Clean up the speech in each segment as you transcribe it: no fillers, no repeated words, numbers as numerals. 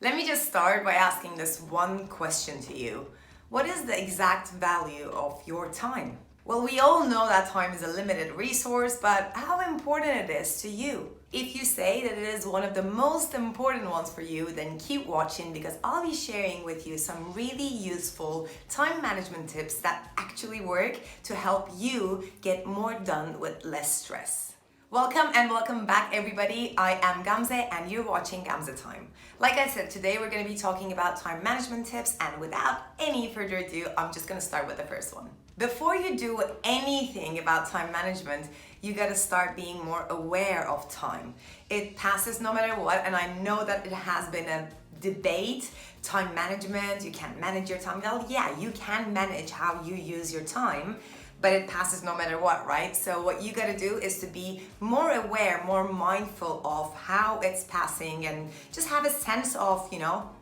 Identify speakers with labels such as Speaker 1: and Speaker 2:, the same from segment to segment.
Speaker 1: Let me just start by asking this one question to you. What is the exact value of your time? Well, we all know that time is a limited resource, but how important it is to you? If you say that it is one of the most important ones for you, then keep watching because I'll be sharing with you some really useful time management tips that actually work to help you get more done with less stress. Welcome back everybody. I am Gamze and you're watching Gamze Time. Like I said, today we're going to be talking about time management tips, and without any further ado, I'm just going to start with the first one. Before you do anything about time management, you got to start being more aware of time. It passes no matter what, and I know that it has been a debate. Time management, you can't manage your time. Well, yeah, you can manage how you use your time, but it passes no matter what, right? So what you gotta do is to be more aware, more mindful of how it's passing and just have a sense of,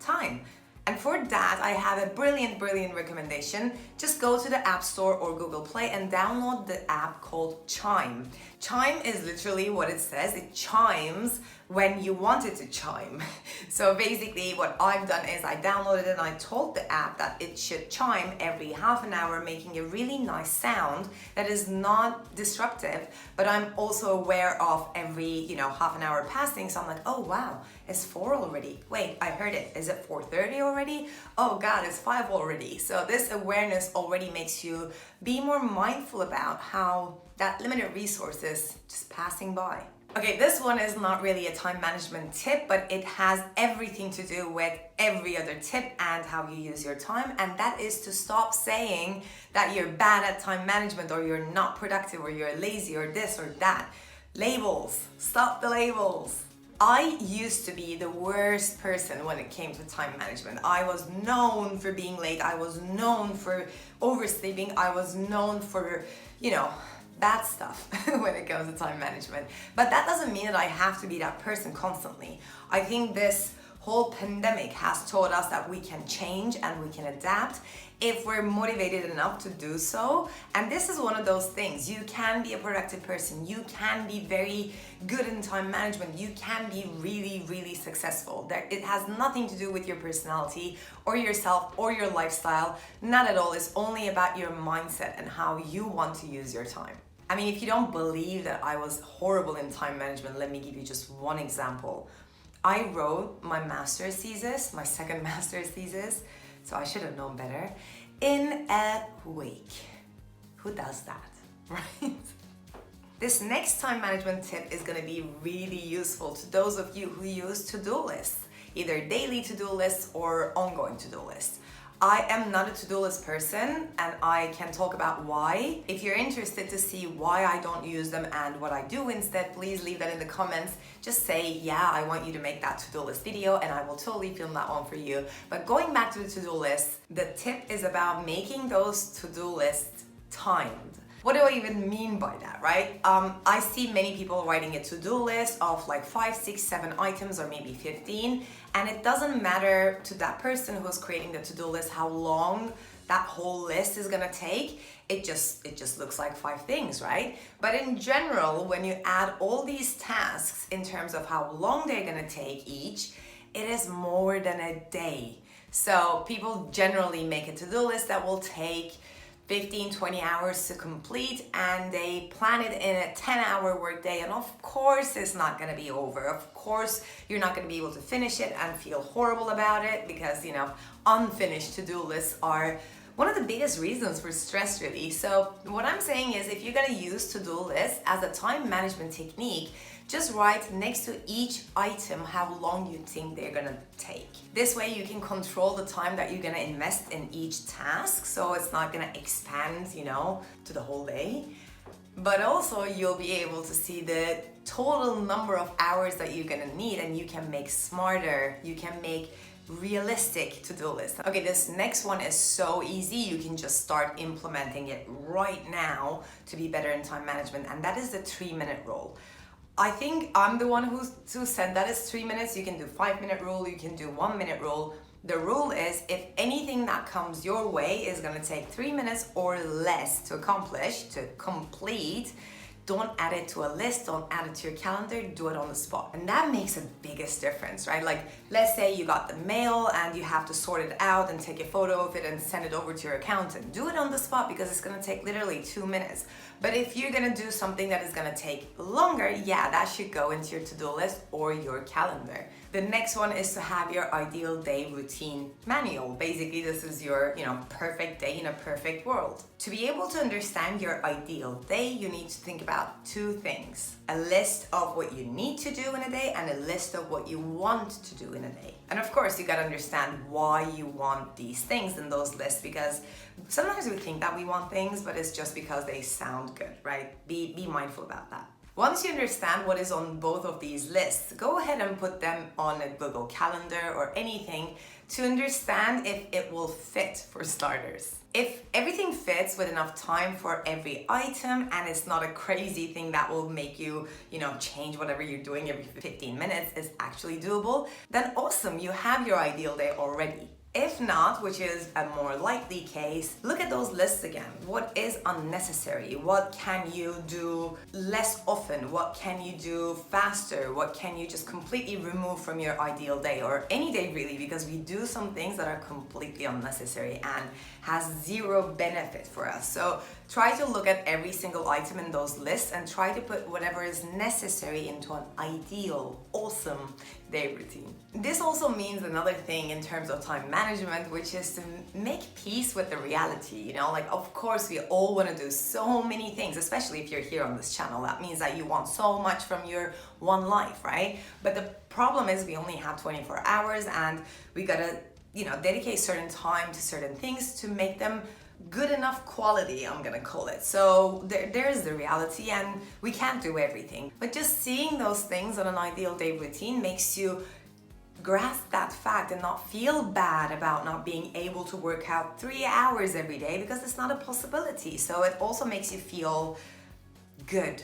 Speaker 1: time. And for that, I have a brilliant recommendation. Just go to the App Store or Google Play and download the app called Chime. Chime is literally what it says. It chimes when you want it to chime. So basically what I've done is I downloaded it and I told the app that it should chime every half an hour, making a really nice sound that is not disruptive, but I'm also aware of every, half an hour passing. So I'm like, oh wow, it's 4 already. Wait, I heard it. Is it 4:30 already? Oh God, it's 5 already. So this awareness already makes you be more mindful about how that limited resource is just passing by. Okay, this one is not really a time management tip, but it has everything to do with every other tip and how you use your time. And that is to stop saying that you're bad at time management or you're not productive or you're lazy or this or that. Labels, stop the labels. I used to be the worst person when it came to time management. I was known for being late. I was known for oversleeping. I was known for, bad stuff when it comes to time management. But that doesn't mean that I have to be that person constantly. I think this whole pandemic has taught us that we can change and we can adapt if we're motivated enough to do so. And this is one of those things. You can be a productive person. You can be very good in time management. You can be really successful. It has nothing to do with your personality or yourself or your lifestyle. Not at all. It's only about your mindset and how you want to use your time. I mean, if you don't believe that I was horrible in time management, let me give you just one example. I wrote my master's thesis, my second master's thesis, so I should have known better, in a week. Who does that, right? This next time management tip is gonna be really useful to those of you who use to-do lists, either daily to-do lists or ongoing to-do lists. I am not a to-do list person and I can talk about why. If you're interested to see why I don't use them and what I do instead, please leave that in the comments. Just say, yeah, I want you to make that to-do list video and I will totally film that one for you. But going back to the to-do list, the tip is about making those to-do lists timed. What do I even mean by that, right? I see many people writing a to-do list of like 5, 6, 7 items or maybe 15, and it doesn't matter to that person who's creating the to-do list how long that whole list is gonna take. It just looks like 5 things, right? But in general, when you add all these tasks in terms of how long they're gonna take each, it is more than a day. So people generally make a to-do list that will take 15-20 hours to complete, and they plan it in a 10-hour workday, and of course it's not going to be over. Of course you're not going to be able to finish it and feel horrible about it because unfinished to-do lists are one of the biggest reasons for stress, really. So what I'm saying is, if you're going to use to-do lists as a time management technique, just write next to each item how long you think they're gonna take. This way you can control the time that you're gonna invest in each task, so it's not gonna expand, to the whole day. But also you'll be able to see the total number of hours that you're gonna need, and you can make smarter, you can make realistic to-do lists. Okay, this next one is so easy. You can just start implementing it right now to be better in time management, and that is the 3-minute rule. I think I'm the one who said that is 3 minutes. You can do 5-minute rule, you can do 1-minute rule. The rule is, if anything that comes your way is gonna take 3 minutes or less to accomplish, to complete, Don't add it to a list, don't add it to your calendar, do it on the spot. And that makes the biggest difference, right? Like, let's say you got the mail and you have to sort it out and take a photo of it and send it over to your accountant. Do it on the spot because it's gonna take literally 2 minutes. But if you're gonna do something that is gonna take longer, yeah, that should go into your to-do list or your calendar. The next one is to have your ideal day routine manual. Basically, this is your, perfect day in a perfect world. To be able to understand your ideal day, you need to think about 2 things. A list of what you need to do in a day and a list of what you want to do in a day. And of course, you gotta understand why you want these things in those lists, because sometimes we think that we want things, but it's just because they sound good, right? Be mindful about that. Once you understand what is on both of these lists, go ahead and put them on a Google Calendar or anything to understand if it will fit, for starters. If everything fits with enough time for every item and it's not a crazy thing that will make you, change whatever you're doing every 15 minutes, is actually doable, then awesome, you have your ideal day already. If not, which is a more likely case, look at those lists again. What is unnecessary? What can you do less often? What can you do faster? What can you just completely remove from your ideal day, or any day really, because we do some things that are completely unnecessary and has zero benefit for us. So try to look at every single item in those lists and try to put whatever is necessary into an ideal, awesome day routine. This also means another thing in terms of time management, which is to make peace with the reality. Of course, we all want to do so many things, especially if you're here on this channel. That means that you want so much from your one life, right? But the problem is we only have 24 hours and we gotta, dedicate certain time to certain things to make them good enough quality, I'm gonna call it. So there is the reality, and we can't do everything. But just seeing those things on an ideal day routine makes you grasp that fact and not feel bad about not being able to work out 3 hours every day, because it's not a possibility. So it also makes you feel good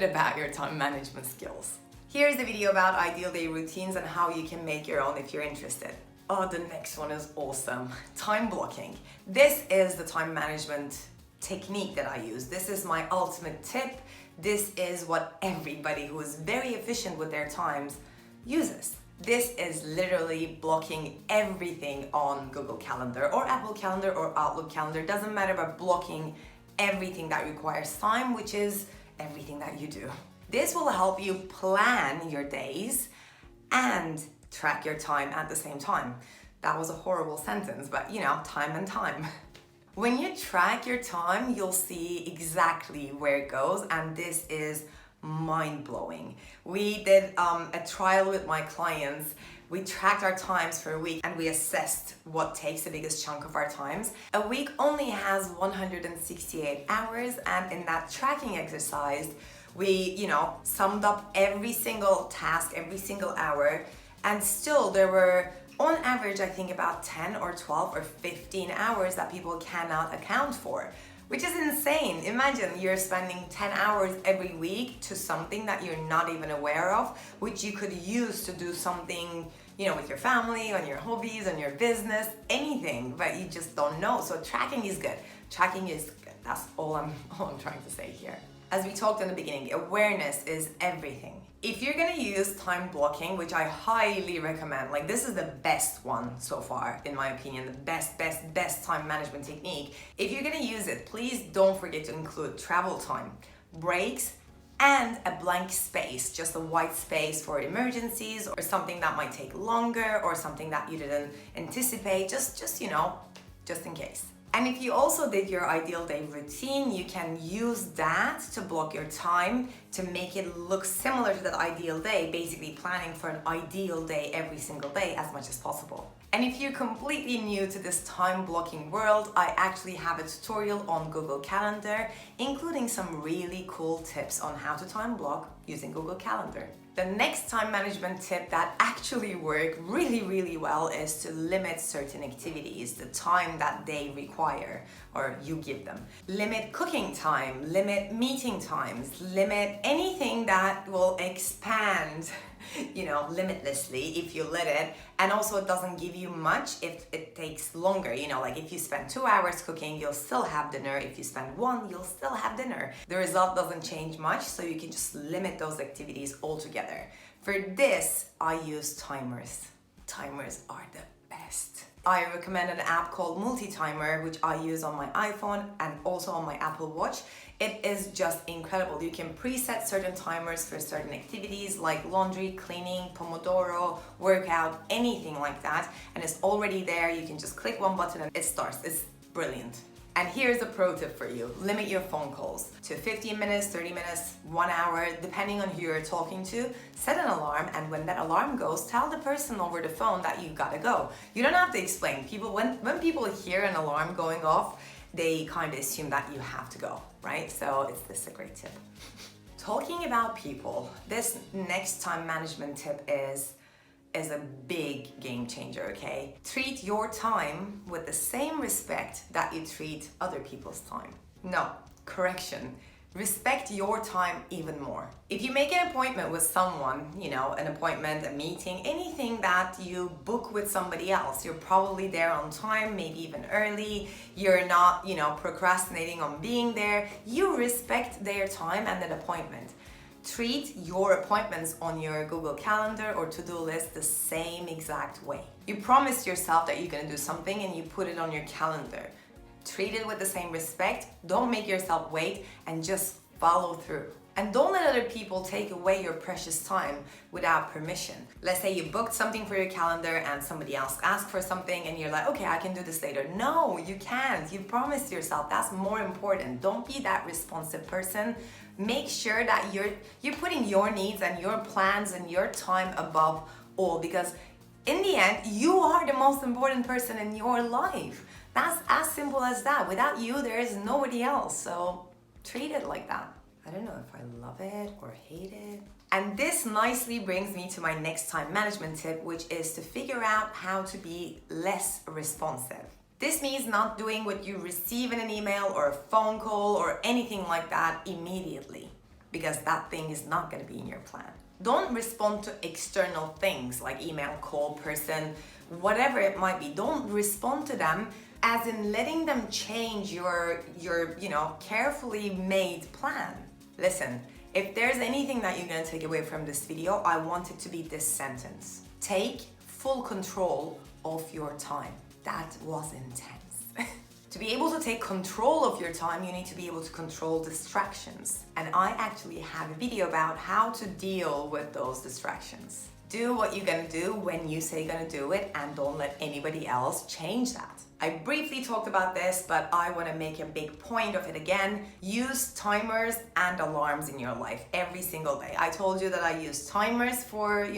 Speaker 1: about your time management skills. Here's the video about ideal day routines and how you can make your own if you're interested. Oh, the next one is awesome. Time blocking. This is the time management technique that I use. This is my ultimate tip. This is what everybody who is very efficient with their times uses. This is literally blocking everything on Google Calendar or Apple Calendar or Outlook Calendar. Doesn't matter, but blocking everything that requires time, which is everything that you do. This will help you plan your days and track your time at the same time. That was a horrible sentence, but time and time. When you track your time, you'll see exactly where it goes, and this is mind-blowing. We did a trial with my clients. We tracked our times for a week and we assessed what takes the biggest chunk of our times. A week only has 168 hours, and in that tracking exercise, we, summed up every single task, every single hour, and still there were, on average, I think about 10 or 12 or 15 hours that people cannot account for, which is insane. Imagine you're spending 10 hours every week to something that you're not even aware of, which you could use to do something, with your family, on your hobbies, on your business, anything, but you just don't know. So tracking is good. Tracking is good. That's all I'm trying to say here. As we talked in the beginning, awareness is everything. If you're gonna use time blocking, which I highly recommend, this is the best one so far, in my opinion, the best time management technique. If you're gonna use it, please don't forget to include travel time, breaks, and a blank space, just a white space for emergencies or something that might take longer or something that you didn't anticipate, just in case. And if you also did your ideal day routine, you can use that to block your time to make it look similar to that ideal day, basically planning for an ideal day every single day as much as possible. And if you're completely new to this time blocking world, I actually have a tutorial on Google Calendar, including some really cool tips on how to time block using Google Calendar. The next time management tip that actually work really well is to limit certain activities, the time that they require or you give them. Limit cooking time, limit meeting times, limit anything that will expand limitlessly if you let it. And also it doesn't give you much if it takes longer. Like if you spend 2 hours cooking, you'll still have dinner. If you spend 1, you'll still have dinner. The result doesn't change much, so you can just limit those activities altogether. For this, I use timers. Timers are the best. I recommend an app called Multi-Timer, which I use on my iPhone and also on my Apple Watch. It is just incredible. You can preset certain timers for certain activities like laundry, cleaning, Pomodoro, workout, anything like that. And it's already there. You can just click one button and it starts. It's brilliant. And here's a pro tip for you. Limit your phone calls to 15 minutes, 30 minutes, 1 hour, depending on who you're talking to. Set an alarm, and when that alarm goes, tell the person over the phone that you gotta go. You don't have to explain. When people hear an alarm going off, they kind of assume that you have to go, right? So this is a great tip. Talking about people, this next time management tip is a big game changer, okay? Treat your time with the same respect that you treat other people's time. No, correction. Respect your time even more. If you make an appointment with someone, an appointment, a meeting, anything that you book with somebody else, you're probably there on time, maybe even early, you're not, procrastinating on being there, you respect their time and that appointment. Treat your appointments on your Google Calendar or to-do list the same exact way. You promised yourself that you're gonna do something and you put it on your calendar. Treat it with the same respect, don't make yourself wait, and just follow through. And don't let other people take away your precious time without permission. Let's say you booked something for your calendar and somebody else asked for something and you're like, okay, I can do this later. No, you can't. You promised yourself. That's more important. Don't be that responsive person. Make sure that you're putting your needs and your plans and your time above all, because in the end, you are the most important person in your life. That's as simple as that. Without you, there is nobody else. So treat it like that. I don't know if I love it or hate it. And this nicely brings me to my next time management tip, which is to figure out how to be less responsive. This means not doing what you receive in an email or a phone call or anything like that immediately, because that thing is not going to be in your plan. Don't respond to external things like email, call, person, whatever it might be. Don't respond to them as in letting them change your carefully made plan. Listen, if there's anything that you're going to take away from this video, I want it to be this sentence. Take full control of your time. That was intense. To be able to take control of your time, you need to be able to control distractions. And I actually have a video about how to deal with those distractions. Do what you're gonna do when you say you're gonna do it, and don't let anybody else change that. I briefly talked about this, but I want to make a big point of it again. Use timers and alarms in your life every single day. I told you that I use timers for,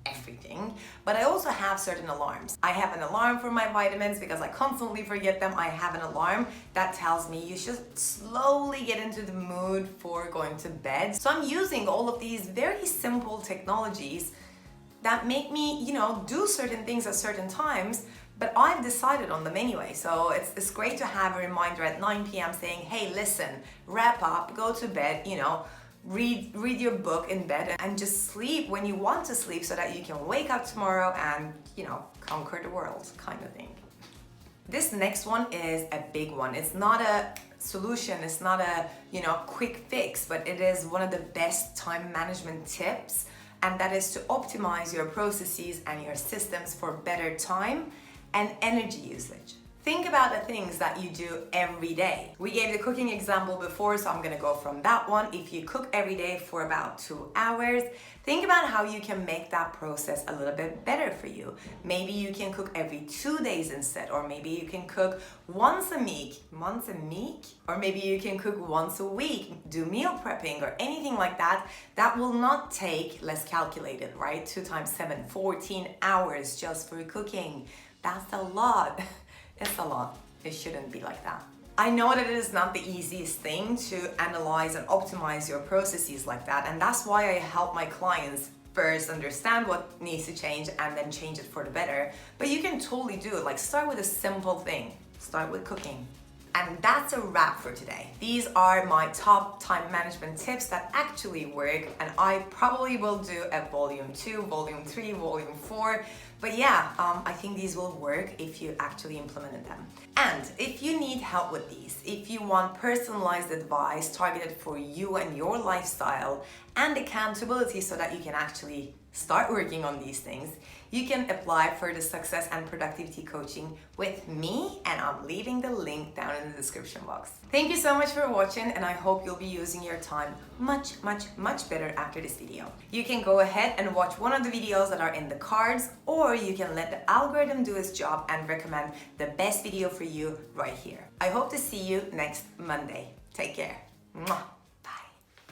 Speaker 1: everything, but I also have certain alarms. I have an alarm for my vitamins because I constantly forget them. I have an alarm that tells me you should slowly get into the mood for going to bed. So I'm using all of these very simple technologies that make me, do certain things at certain times, but I've decided on them anyway. So it's great to have a reminder at 9 p.m. saying, hey, listen, wrap up, go to bed, read your book in bed and just sleep when you want to sleep so that you can wake up tomorrow and, conquer the world kind of thing. This next one is a big one. It's not a solution, it's not a, quick fix, but it is one of the best time management tips. And that is to optimize your processes and your systems for better time and energy usage. Think about the things that you do every day. We gave the cooking example before, so I'm gonna go from that one. If you cook every day for about 2 hours, think about how you can make that process a little bit better for you. Maybe you can cook every 2 days instead, or maybe you can cook once a week, or maybe you can cook once a week, do meal prepping or anything like that. That will not take, let's calculate it, right? 2 times 7, 14 hours just for cooking. That's a lot. It's a lot. It shouldn't be like that. I know that it is not the easiest thing to analyze and optimize your processes like that, and that's why I help my clients first understand what needs to change and then change it for the better. But you can totally do it. Like, start with a simple thing. Start with cooking. And that's a wrap for today. These are my top time management tips that actually work, and I probably will do a volume 2, volume 3, volume 4. But yeah, I think these will work if you actually implemented them. And if you need help with these, if you want personalized advice targeted for you and your lifestyle and accountability so that you can actually start working on these things, you can apply for the success and productivity coaching with me, and I'm leaving the link down in the description box. Thank you so much for watching, and I hope you'll be using your time much better after this video. You can go ahead and watch one of the videos that are in the cards, or you can let the algorithm do its job and recommend the best video for you right here. I hope to see you next Monday. Take care. Mwah.